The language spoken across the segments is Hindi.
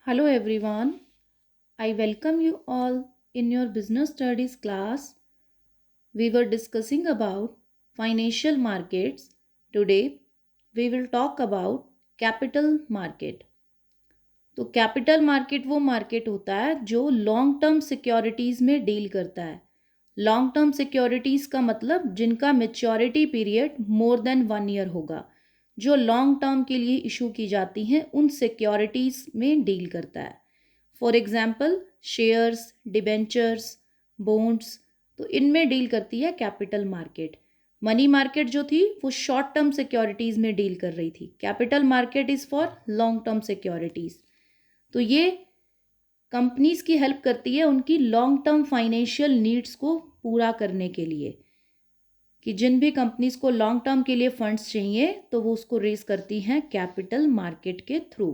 Hello everyone. I welcome you all in your business studies class. We were discussing about financial markets. Today we will talk about capital market. तो कैपिटल मार्केट वो मार्केट होता है जो लॉन्ग टर्म सिक्योरिटीज़ में डील करता है। लॉन्ग टर्म सिक्योरिटीज़ का मतलब जिनका maturity period more than 1 year होगा, जो लॉन्ग टर्म के लिए इशू की जाती हैं उन सिक्योरिटीज़ में डील करता है। For example shares, debentures, bonds, तो इनमें डील करती है कैपिटल मार्केट। मनी मार्केट जो थी वो शॉर्ट टर्म सिक्योरिटीज़ में डील कर रही थी। Capital market is for long term securities. तो ये कंपनीज की हेल्प करती है उनकी लॉन्ग टर्म फाइनेंशियल नीड्स को पूरा करने के लिए, कि जिन भी कंपनीज को लॉन्ग टर्म के लिए फंड्स चाहिए तो वो उसको रेज करती हैं कैपिटल मार्केट के थ्रू।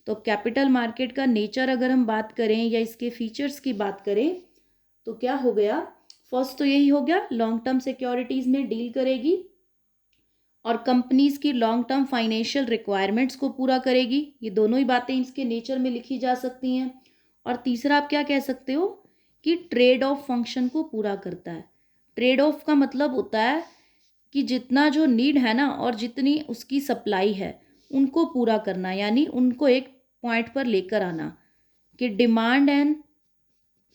तो कैपिटल मार्केट का नेचर अगर हम बात करें या इसके फीचर्स की बात करें तो क्या हो गया, फर्स्ट तो यही हो गया, लॉन्ग टर्म सिक्योरिटीज़ में डील करेगी और कंपनीज की लॉन्ग टर्म फाइनेंशियल रिक्वायरमेंट्स को पूरा करेगी। ये दोनों ही बातें इसके नेचर में लिखी जा सकती हैं। और तीसरा आप क्या कह सकते हो कि ट्रेड ऑफ फंक्शन को पूरा करता है। ट्रेड ऑफ का मतलब होता है कि जितना जो नीड है ना और जितनी उसकी सप्लाई है उनको पूरा करना, यानी उनको एक पॉइंट पर लेकर आना कि डिमांड एंड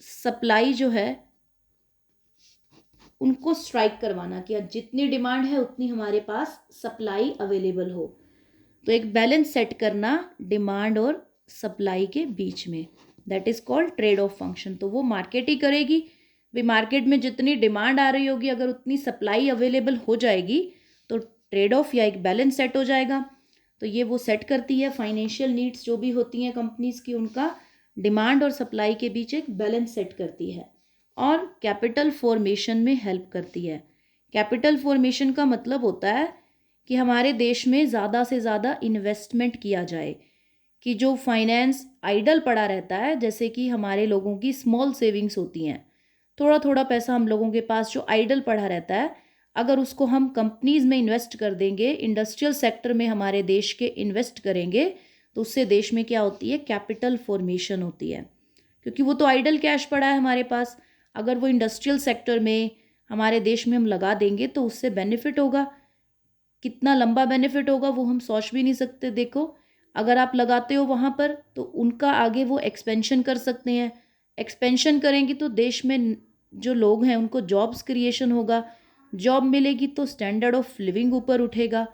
सप्लाई जो है उनको स्ट्राइक करवाना कि जितनी डिमांड है उतनी हमारे पास सप्लाई अवेलेबल हो। तो एक बैलेंस सेट करना डिमांड और सप्लाई के बीच में, that is called trade off function. तो वो मार्केट ही करेगी भाई, मार्केट में जितनी डिमांड आ रही होगी अगर उतनी सप्लाई अवेलेबल हो जाएगी तो ट्रेड ऑफ या एक बैलेंस सेट हो जाएगा। तो ये वो सेट करती है फाइनेंशियल नीड्स जो भी होती हैं कंपनीज की, उनका डिमांड और सप्लाई के बीच एक बैलेंस सेट करती है और कैपिटल फॉर्मेशन में हेल्प करती है। कैपिटल फॉर्मेशन का मतलब होता है कि हमारे देश में ज़्यादा से ज़्यादा इन्वेस्टमेंट किया जाए, कि जो फाइनेंस आइडल पड़ा रहता है, जैसे कि हमारे लोगों की स्मॉल सेविंग्स होती हैं, थोड़ा थोड़ा पैसा हम लोगों के पास जो आइडल पड़ा रहता है, अगर उसको हम कंपनीज में इन्वेस्ट कर देंगे, इंडस्ट्रियल सेक्टर में हमारे देश के इन्वेस्ट करेंगे, तो उससे देश में क्या होती है, कैपिटल फॉर्मेशन होती है। क्योंकि वो तो आइडल कैश पड़ा है हमारे पास, अगर वो इंडस्ट्रियल सेक्टर में हमारे देश में हम लगा देंगे तो उससे बेनिफिट होगा। कितना लंबा बेनिफिट होगा वो हम सोच भी नहीं सकते। देखो, अगर आप लगाते हो वहाँ पर तो उनका आगे वो एक्सपेंशन कर सकते हैं। एक्सपेंशन करेंगे तो देश में जो लोग हैं उनको जॉब्स क्रिएशन होगा, जॉब मिलेगी तो स्टैंडर्ड ऑफ लिविंग ऊपर उठेगा,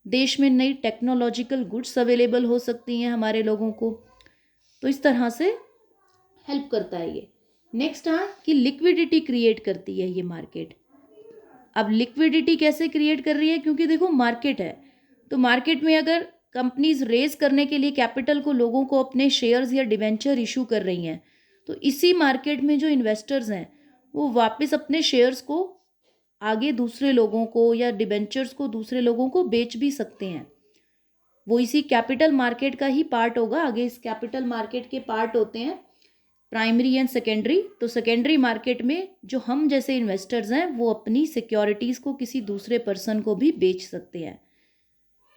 देश में नई टेक्नोलॉजिकल गुड्स अवेलेबल हो सकती हैं हमारे लोगों को। तो इस तरह से हेल्प करता है ये। नेक्स्ट कि लिक्विडिटी क्रिएट करती है ये मार्केट। अब लिक्विडिटी कैसे क्रिएट कर रही है, क्योंकि देखो मार्केट है, तो मार्केट में अगर कंपनीज रेज करने के लिए कैपिटल को लोगों को अपने शेयर्स या डिवेंचर इशू कर रही हैं, तो इसी मार्केट में जो इन्वेस्टर्स हैं वो वापस अपने शेयर्स को आगे दूसरे लोगों को या डिवेंचर्स को दूसरे लोगों को बेच भी सकते हैं। वो इसी कैपिटल मार्केट का ही पार्ट होगा। आगे इस कैपिटल मार्केट के पार्ट होते हैं प्राइमरी एंड सेकेंडरी। तो सेकेंडरी मार्केट में जो हम जैसे इन्वेस्टर्स हैं वो अपनी सिक्योरिटीज़ को किसी दूसरे पर्सन को भी बेच सकते हैं।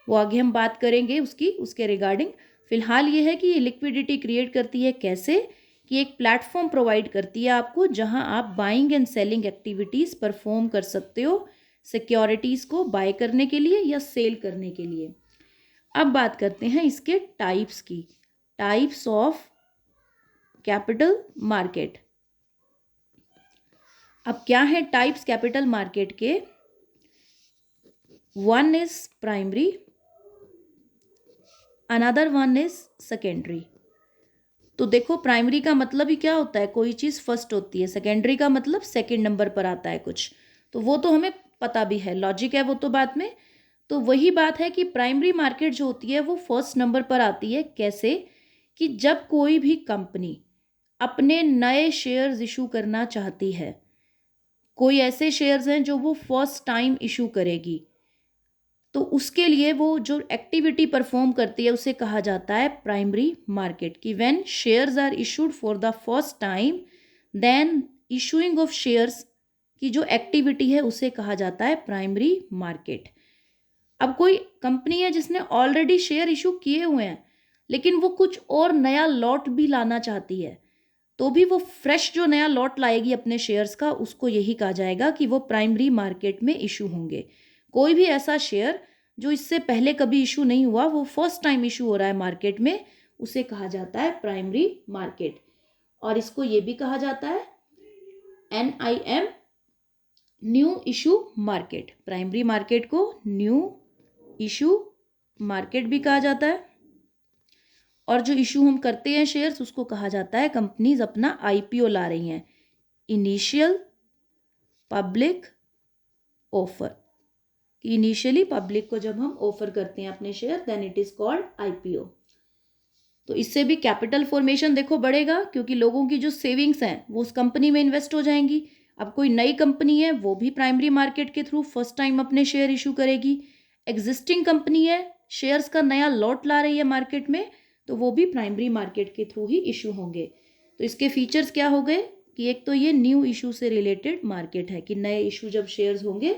वो आगे हम बात करेंगे उसके रिगार्डिंग। फिलहाल ये है कि ये लिक्विडिटी क्रिएट करती है कैसे, कि एक प्लेटफॉर्म प्रोवाइड करती है आपको जहां आप buying and selling activities perform कर सकते हो सिक्योरिटीज़ को बाय करने के लिए या सेल करने के लिए। अब बात करते हैं इसके टाइप्स की, टाइप्स ऑफ कैपिटल मार्केट। अब क्या है टाइप्स कैपिटल मार्केट के, one is primary, another one is secondary. तो देखो प्राइमरी का मतलब ही क्या होता है, कोई चीज़ फर्स्ट होती है, सेकेंडरी का मतलब सेकंड नंबर पर आता है कुछ, तो वो तो हमें पता भी है, लॉजिक है वो तो बात में। तो वही बात है कि प्राइमरी मार्केट जो होती है वो फर्स्ट नंबर पर आती है। कैसे, कि जब कोई भी कंपनी अपने नए शेयर्स इशू करना चाहती है, कोई ऐसे शेयर्स हैं जो वो फर्स्ट टाइम इशू करेगी, तो उसके लिए वो जो एक्टिविटी परफॉर्म करती है उसे कहा जाता है प्राइमरी मार्केट। की when shares are issued for the first time, then issuing of shares की जो एक्टिविटी है उसे कहा जाता है प्राइमरी मार्केट। अब कोई कंपनी है जिसने ऑलरेडी शेयर इशू किए हुए हैं, लेकिन वो कुछ और नया लॉट भी लाना चाहती है, तो भी वो फ्रेश जो नया लॉट लाएगी अपने शेयर्स का, उसको यही कहा जाएगा कि वो प्राइमरी मार्केट में इशू होंगे। कोई भी ऐसा शेयर जो इससे पहले कभी इशू नहीं हुआ, वो फर्स्ट टाइम इशू हो रहा है मार्केट में, उसे कहा जाता है प्राइमरी मार्केट। और इसको ये भी कहा जाता है NIM, new issue market. Primary market को न्यू इशू मार्केट भी कहा जाता है। और जो इशू हम करते हैं शेयर्स, उसको कहा जाता है कंपनीज अपना IPO ला रही हैं, initial public offer. Initially public को जब हम ऑफर करते हैं अपने share, then it is called IPO। तो इससे भी कैपिटल फॉर्मेशन देखो बढ़ेगा, क्योंकि लोगों की जो सेविंग्स हैं वो उस कंपनी में इन्वेस्ट हो जाएंगी। अब कोई नई कंपनी है, वो भी प्राइमरी मार्केट के थ्रू फर्स्ट टाइम अपने शेयर इशू करेगी। एग्जिस्टिंग कंपनी है, शेयर्स का नया लॉट ला रही है मार्केट में, तो वो भी प्राइमरी मार्केट के थ्रू ही इशू होंगे। तो इसके फीचर्स क्या हो गए कि एक तो ये न्यू इशू से रिलेटेड मार्केट है, कि नए इशू जब शेयर्स होंगे,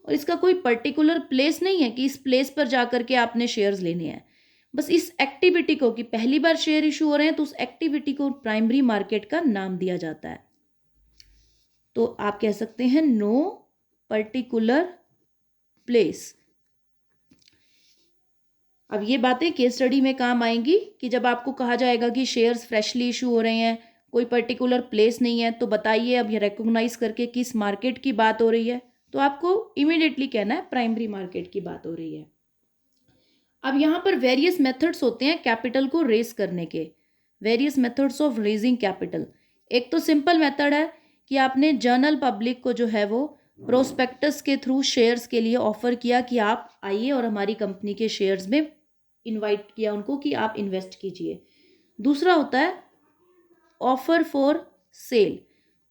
और इसका कोई पर्टिकुलर प्लेस नहीं है कि इस प्लेस पर जाकर के आपने शेयर्स लेने हैं। बस इस एक्टिविटी को, कि पहली बार शेयर इशू हो रहे हैं, तो उस एक्टिविटी को प्राइमरी मार्केट का नाम दिया जाता है। तो आप कह सकते हैं नो पर्टिकुलर प्लेस। अब ये बातें केस स्टडी में काम आएंगी कि जब आपको कहा जाएगा कि शेयर्स फ्रेशली इशू हो रहे हैं, कोई पर्टिकुलर प्लेस नहीं है, तो बताइए अब ये रिकॉग्नाइज करके किस मार्केट की बात हो रही है, तो आपको इमीडिएटली कहना है प्राइमरी मार्केट की बात हो रही है। अब यहाँ पर वेरियस मेथड्स होते हैं कैपिटल को रेज करने के, various methods of raising capital. एक तो सिंपल मेथड है कि आपने जनरल पब्लिक को जो है वो प्रोस्पेक्टस के थ्रू शेयर्स के लिए ऑफर किया कि आप आइए और हमारी कंपनी के शेयर्स में इनवाइट किया उनको कि आप इन्वेस्ट कीजिए। दूसरा होता है offer for sale.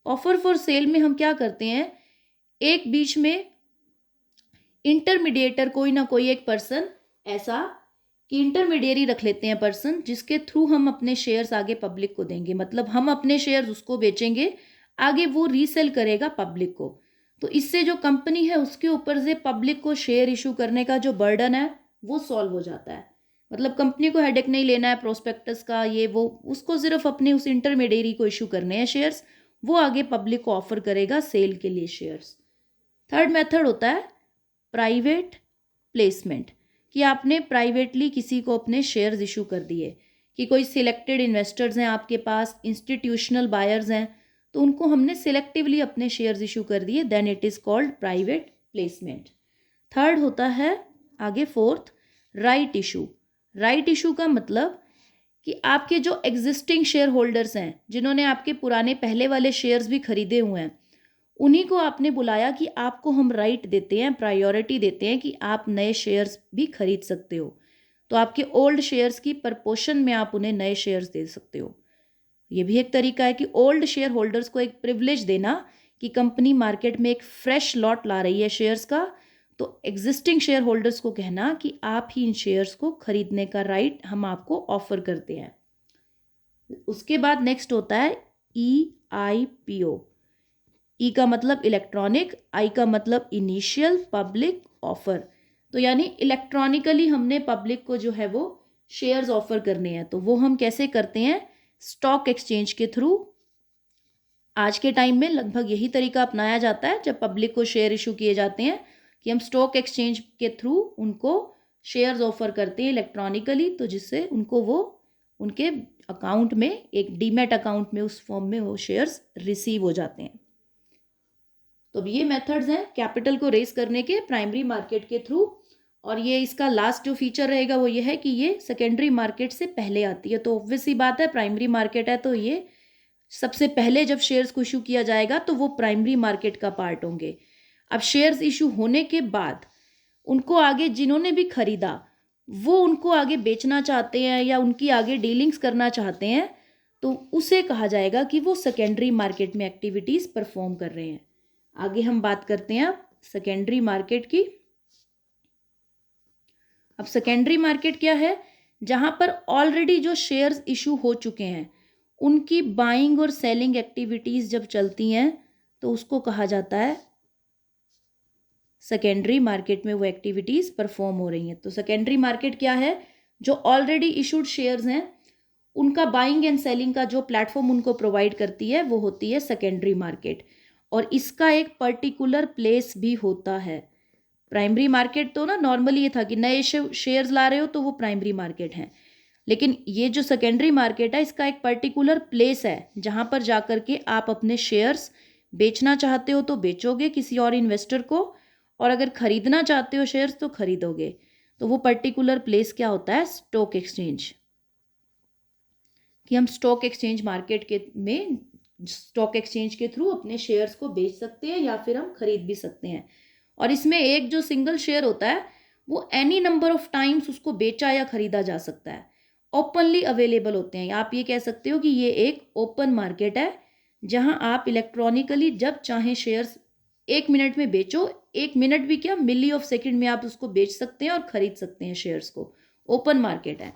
Offer for sale में हम क्या करते हैं, एक बीच में इंटरमीडिएटर, कोई ना कोई एक पर्सन ऐसा कि इंटरमीडिएरी रख लेते हैं पर्सन, जिसके थ्रू हम अपने शेयर्स आगे पब्लिक को देंगे। मतलब हम अपने शेयर्स उसको बेचेंगे, आगे वो रीसेल करेगा पब्लिक को। तो इससे जो कंपनी है उसके ऊपर से पब्लिक को शेयर इशू करने का जो बर्डन है वो सॉल्व हो जाता है। मतलब कंपनी को हेडेक नहीं लेना है प्रोस्पेक्टस का, ये वो, उसको सिर्फ अपने उस इंटरमीडिएरी को इशू करने हैं शेयर्स, वो आगे पब्लिक को ऑफर करेगा सेल के लिए शेयर्स। थर्ड मेथड होता है प्राइवेट प्लेसमेंट, कि आपने प्राइवेटली किसी को अपने शेयर्स इशू कर दिए, कि कोई सिलेक्टेड इन्वेस्टर्स हैं आपके पास, इंस्टीट्यूशनल बायर्स हैं, तो उनको हमने सिलेक्टिवली अपने शेयर्स इशू कर दिए, then it is called private placement. Third होता है आगे fourth, right issue. Right issue का मतलब कि आपके जो एग्जिस्टिंग शेयर होल्डर्स हैं, जिन्होंने आपके पुराने पहले वाले शेयर्स भी खरीदे हुए हैं, उन्हीं को आपने बुलाया कि आपको हम राइट देते हैं, प्रायोरिटी देते हैं कि आप नए शेयर्स भी खरीद सकते हो। तो आपके ओल्ड शेयर्स की प्रपोर्शन में आप उन्हें नए शेयर्स दे सकते हो। ये भी एक तरीका है कि ओल्ड शेयर होल्डर्स को एक प्रिविलेज देना कि कंपनी मार्केट में एक फ्रेश लॉट ला रही है शेयर्स का, तो एग्जिस्टिंग शेयर होल्डर्स को कहना कि आप ही इन शेयर्स को खरीदने का राइट हम आपको ऑफर करते हैं। उसके बाद नेक्स्ट होता है EIPO। ई का मतलब इलेक्ट्रॉनिक, आई का मतलब इनिशियल पब्लिक ऑफर। तो यानी इलेक्ट्रॉनिकली हमने पब्लिक को जो है वो शेयर्स ऑफर करने हैं। तो वो हम कैसे करते हैं, स्टॉक एक्सचेंज के थ्रू। आज के टाइम में लगभग यही तरीका अपनाया जाता है जब पब्लिक को शेयर इशू किए जाते हैं, कि हम स्टॉक एक्सचेंज के थ्रू उनको शेयर्स ऑफर करते हैं इलेक्ट्रॉनिकली, तो जिससे उनको वो उनके अकाउंट में, एक डीमैट अकाउंट में, उस फॉर्म में वो शेयर्स रिसीव हो जाते हैं। तो ये मेथड्स हैं कैपिटल को रेज करने के प्राइमरी मार्केट के थ्रू। और ये इसका लास्ट जो फीचर रहेगा वो ये है कि ये सेकेंडरी मार्केट से पहले आती है। तो ऑब्वियस सी बात है, प्राइमरी मार्केट है तो ये सबसे पहले जब शेयर्स को इशू किया जाएगा तो वो प्राइमरी मार्केट का पार्ट होंगे। अब शेयर्स इशू होने के बाद उनको आगे जिन्होंने भी खरीदा, वो उनको आगे बेचना चाहते हैं या उनकी आगे डीलिंग्स करना चाहते हैं, तो उसे कहा जाएगा कि वो सेकेंडरी मार्केट में एक्टिविटीज़ परफॉर्म कर रहे हैं। आगे हम बात करते हैं अब सेकेंडरी मार्केट की। अब सेकेंडरी मार्केट क्या है, जहां पर ऑलरेडी जो शेयर्स इशू हो चुके हैं उनकी बाइंग और सेलिंग एक्टिविटीज जब चलती हैं तो उसको कहा जाता है सेकेंडरी मार्केट में वो एक्टिविटीज परफॉर्म हो रही हैं। तो सेकेंडरी मार्केट क्या है, जो ऑलरेडी इशूड शेयर्स हैं उनका बाइंग एंड सेलिंग का जो प्लेटफॉर्म उनको प्रोवाइड करती है वो होती है सेकेंडरी मार्केट, और इसका एक पर्टिकुलर प्लेस भी होता है। प्राइमरी मार्केट तो ना नॉर्मली ये था कि नए शेयर्स ला रहे हो तो वो प्राइमरी मार्केट है, लेकिन ये जो सेकेंडरी मार्केट है इसका एक पर्टिकुलर प्लेस है जहाँ पर जाकर के आप अपने शेयर्स बेचना चाहते हो तो बेचोगे किसी और इन्वेस्टर को, और अगर खरीदना चाहते हो शेयर्स तो खरीदोगे। तो वो पर्टिकुलर प्लेस क्या होता है? Stock exchange. कि हम स्टॉक एक्सचेंज मार्केट के में स्टॉक एक्सचेंज के थ्रू अपने शेयर्स को बेच सकते हैं या फिर हम खरीद भी सकते हैं। और इसमें एक जो सिंगल शेयर होता है वो एनी नंबर ऑफ टाइम्स उसको बेचा या खरीदा जा सकता है, ओपनली अवेलेबल होते हैं। आप ये कह सकते हो कि ये एक ओपन मार्केट है जहां आप इलेक्ट्रॉनिकली जब चाहें शेयर्स 1 मिनट में बेचो, 1 मिनट भी क्या, मिली ऑफ सेकेंड में आप उसको बेच सकते हैं और खरीद सकते हैं शेयर्स को। ओपन मार्केट है।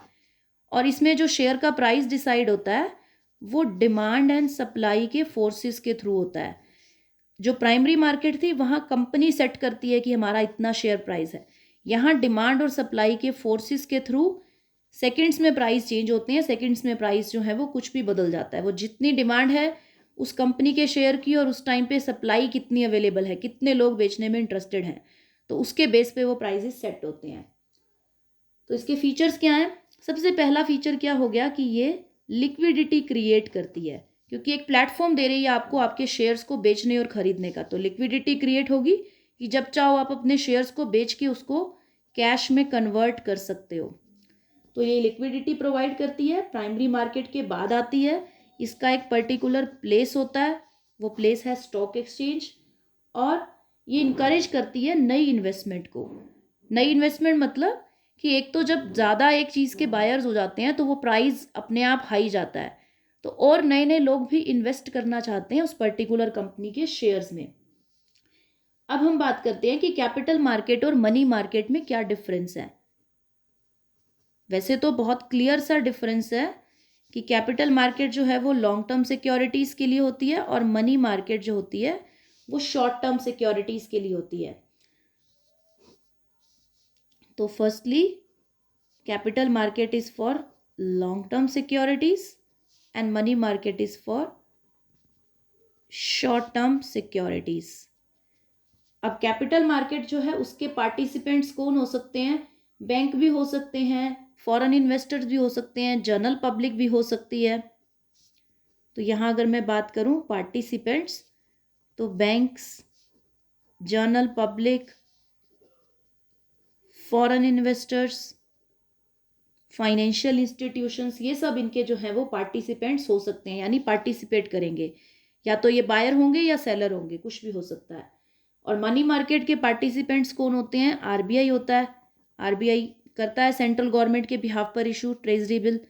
और इसमें जो शेयर का प्राइस डिसाइड होता है वो डिमांड एंड सप्लाई के फोर्सेस के थ्रू होता है। जो प्राइमरी मार्केट थी वहाँ कंपनी सेट करती है कि हमारा इतना शेयर प्राइस है, यहाँ डिमांड और सप्लाई के फोर्सेस के थ्रू सेकंड्स में प्राइस चेंज होते हैं। सेकंड्स में प्राइस जो है वो कुछ भी बदल जाता है। वो जितनी डिमांड है उस कंपनी के शेयर की और उस टाइम पे सप्लाई कितनी अवेलेबल है, कितने लोग बेचने में इंटरेस्टेड हैं, तो उसके बेस पे वो प्राइजेस सेट होते हैं। तो इसके फीचर्स क्या हैं? सबसे पहला फीचर क्या हो गया कि ये लिक्विडिटी क्रिएट करती है, क्योंकि एक प्लेटफॉर्म दे रही है आपको आपके शेयर्स को बेचने और खरीदने का। तो लिक्विडिटी क्रिएट होगी कि जब चाहो आप अपने शेयर्स को बेच के उसको कैश में कन्वर्ट कर सकते हो। तो ये लिक्विडिटी प्रोवाइड करती है। प्राइमरी मार्केट के बाद आती है, इसका एक पर्टिकुलर प्लेस होता है, वो प्लेस है स्टॉक एक्सचेंज। और ये इनकरेज करती है नई इन्वेस्टमेंट को। नई इन्वेस्टमेंट मतलब कि एक तो जब ज़्यादा एक चीज़ के बायर्स हो जाते हैं तो वो प्राइस अपने आप हाई जाता है, तो और नए नए लोग भी इन्वेस्ट करना चाहते हैं उस पर्टिकुलर कंपनी के शेयर्स में। अब हम बात करते हैं कि कैपिटल मार्केट और मनी मार्केट में क्या डिफरेंस है। वैसे तो बहुत क्लियर सा डिफरेंस है कि कैपिटल मार्केट जो है वो लॉन्ग टर्म सिक्योरिटीज़ के लिए होती है और मनी मार्केट जो होती है वो शॉर्ट टर्म सिक्योरिटीज़ के लिए होती है। तो firstly capital market is for long term securities and money market is for short term securities. अब कैपिटल मार्केट जो है उसके पार्टिसिपेंट्स कौन हो सकते हैं? बैंक भी हो सकते हैं, फॉरेन इन्वेस्टर्स भी हो सकते हैं, जनरल पब्लिक भी हो सकती है। तो यहाँ अगर मैं बात करूँ पार्टिसिपेंट्स, तो banks, general public, foreign investors, financial institutions, ये सब इनके जो है वो पार्टिसिपेंट्स हो सकते हैं, यानी पार्टिसिपेट करेंगे। या तो ये बायर होंगे या सेलर होंगे, कुछ भी हो सकता है। और मनी मार्केट के पार्टिसिपेंट्स कौन होते हैं? आरबीआई होता है। आरबीआई करता है सेंट्रल गवर्नमेंट के बिहाफ पर इशू ट्रेजरी बिल।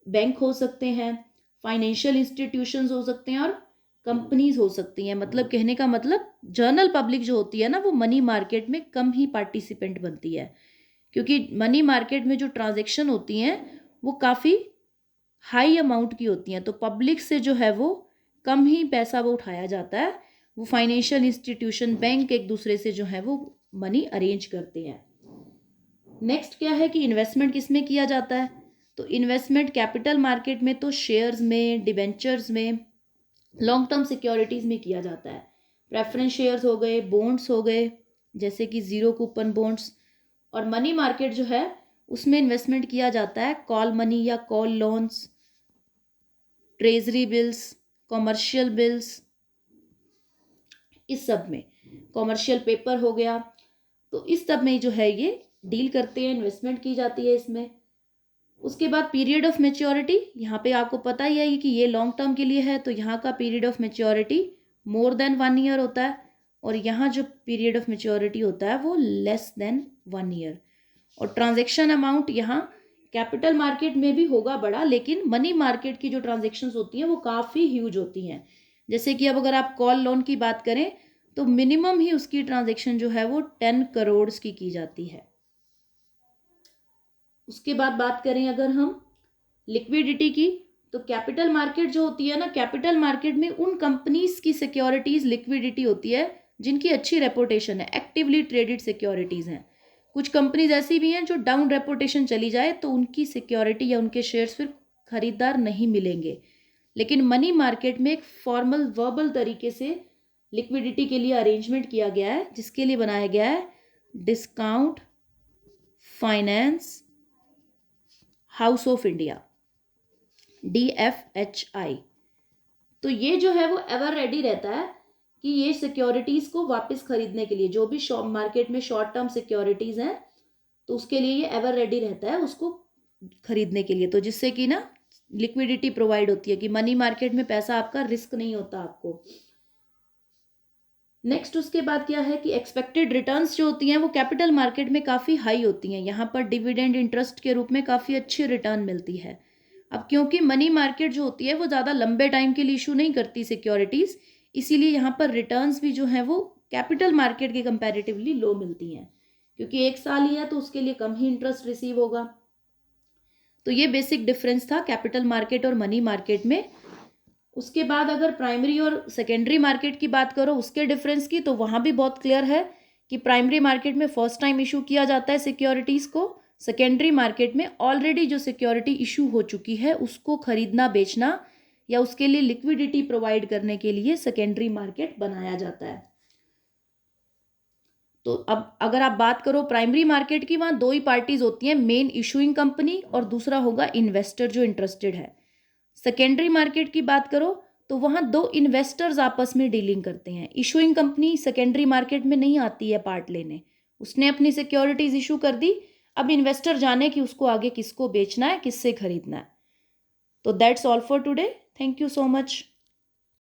बैंक हो सकते हैं, फाइनेंशियल इंस्टीट्यूशंस हो सकते हैं और कंपनीज हो सकती हैं। मतलब कहने का मतलब जनरल पब्लिक जो होती है ना वो मनी मार्केट में कम ही पार्टिसिपेंट बनती है, क्योंकि मनी मार्केट में जो ट्रांजैक्शन होती हैं वो काफ़ी हाई अमाउंट की होती हैं, तो पब्लिक से जो है वो कम ही पैसा वो उठाया जाता है। वो फाइनेंशियल इंस्टीट्यूशन, बैंक एक दूसरे से जो है वो मनी अरेंज करते हैं। नेक्स्ट क्या है कि इन्वेस्टमेंट किस में किया जाता है? तो इन्वेस्टमेंट कैपिटल मार्केट में तो शेयर्स में, डिबेंचर्स में, लॉन्ग टर्म सिक्योरिटीज़ में किया जाता है। प्रेफरेंस शेयर्स हो गए, बॉन्ड्स हो गए जैसे कि ज़ीरो कूपन बॉन्ड्स। और मनी मार्केट जो है उसमें इन्वेस्टमेंट किया जाता है कॉल मनी या call loans, treasury bills, commercial bills, इस सब में, कॉमर्शियल पेपर हो गया, तो इस सब में जो है ये डील करते हैं, इन्वेस्टमेंट की जाती है इसमें। उसके बाद पीरियड ऑफ मेच्योरिटी, यहाँ पे आपको पता ही है कि ये लॉन्ग टर्म के लिए है, तो यहाँ का period of maturity more than 1 year होता है, और यहाँ जो पीरियड ऑफ मेच्योरिटी होता है वो लेस देन 1 ईयर। और ट्रांजेक्शन अमाउंट यहाँ कैपिटल मार्केट में भी होगा बड़ा, लेकिन मनी मार्केट की जो ट्रांजेक्शन्स होती हैं वो काफ़ी ह्यूज होती हैं। जैसे कि अब अगर आप कॉल लोन की बात करें तो मिनिमम ही उसकी ट्रांजेक्शन जो है वो 10 करोड़ की जाती है। उसके बाद बात करें अगर हम लिक्विडिटी की, तो कैपिटल मार्केट जो होती है ना, कैपिटल मार्केट में उन कंपनीज की सिक्योरिटीज लिक्विडिटी होती है जिनकी अच्छी रेपुटेशन है, एक्टिवली ट्रेडेड सिक्योरिटीज हैं। कुछ कंपनीज ऐसी भी हैं जो डाउन रेपुटेशन चली जाए तो उनकी सिक्योरिटी या उनके शेयर्स फिर खरीदार नहीं मिलेंगे, लेकिन मनी मार्केट में एक फॉर्मल वर्बल तरीके से लिक्विडिटी के लिए अरेंजमेंट किया गया है, जिसके लिए बनाया गया है discount finance house of India, DFHI। तो ये जो है वो एवर रेडी रहता है कि ये सिक्योरिटीज को वापस खरीदने के लिए, जो भी मार्केट में शॉर्ट टर्म सिक्योरिटीज हैं तो उसके लिए ये एवर रेडी रहता है उसको खरीदने के लिए। तो जिससे कि ना लिक्विडिटी प्रोवाइड होती है कि मनी मार्केट में पैसा आपका रिस्क नहीं होता आपको। नेक्स्ट उसके बाद क्या है कि एक्सपेक्टेड रिटर्न्स जो होती हैं वो कैपिटल मार्केट में काफ़ी हाई होती हैं, यहाँ पर डिविडेंड इंटरेस्ट के रूप में काफ़ी अच्छी रिटर्न मिलती है। अब क्योंकि मनी मार्केट जो होती है वो ज़्यादा लंबे टाइम के लिए इशू नहीं करती सिक्योरिटीज़, इसीलिए यहाँ पर रिटर्न्स भी जो हैं वो कैपिटल मार्केट के कंपैरेटिवली लो मिलती हैं, क्योंकि 1 साल ही है तो उसके लिए कम ही इंटरेस्ट रिसीव होगा। तो ये बेसिक डिफरेंस था कैपिटल मार्केट और मनी मार्केट में। उसके बाद अगर प्राइमरी और सेकेंडरी मार्केट की बात करो उसके डिफरेंस की, तो वहाँ भी बहुत क्लियर है कि प्राइमरी मार्केट में फर्स्ट टाइम इशू किया जाता है सिक्योरिटीज़ को, सेकेंडरी मार्केट में ऑलरेडी जो सिक्योरिटी इशू हो चुकी है उसको खरीदना बेचना या उसके लिए लिक्विडिटी प्रोवाइड करने के लिए सेकेंडरी मार्केट बनाया जाता है। तो अब अगर आप बात करो प्राइमरी मार्केट की, वहाँ 2 ही पार्टीज होती हैं, मेन इशूइंग कंपनी और दूसरा होगा इन्वेस्टर जो इंटरेस्टेड है। सेकेंडरी मार्केट की बात करो तो वहाँ 2 इन्वेस्टर्स आपस में डीलिंग करते हैं। इशूइंग कंपनी सेकेंडरी मार्केट में नहीं आती है पार्ट लेने, उसने अपनी सिक्योरिटीज इशू कर दी, अब इन्वेस्टर जाने कि उसको आगे किसको बेचना है, किससे खरीदना है। तो that's all for today, thank you so much.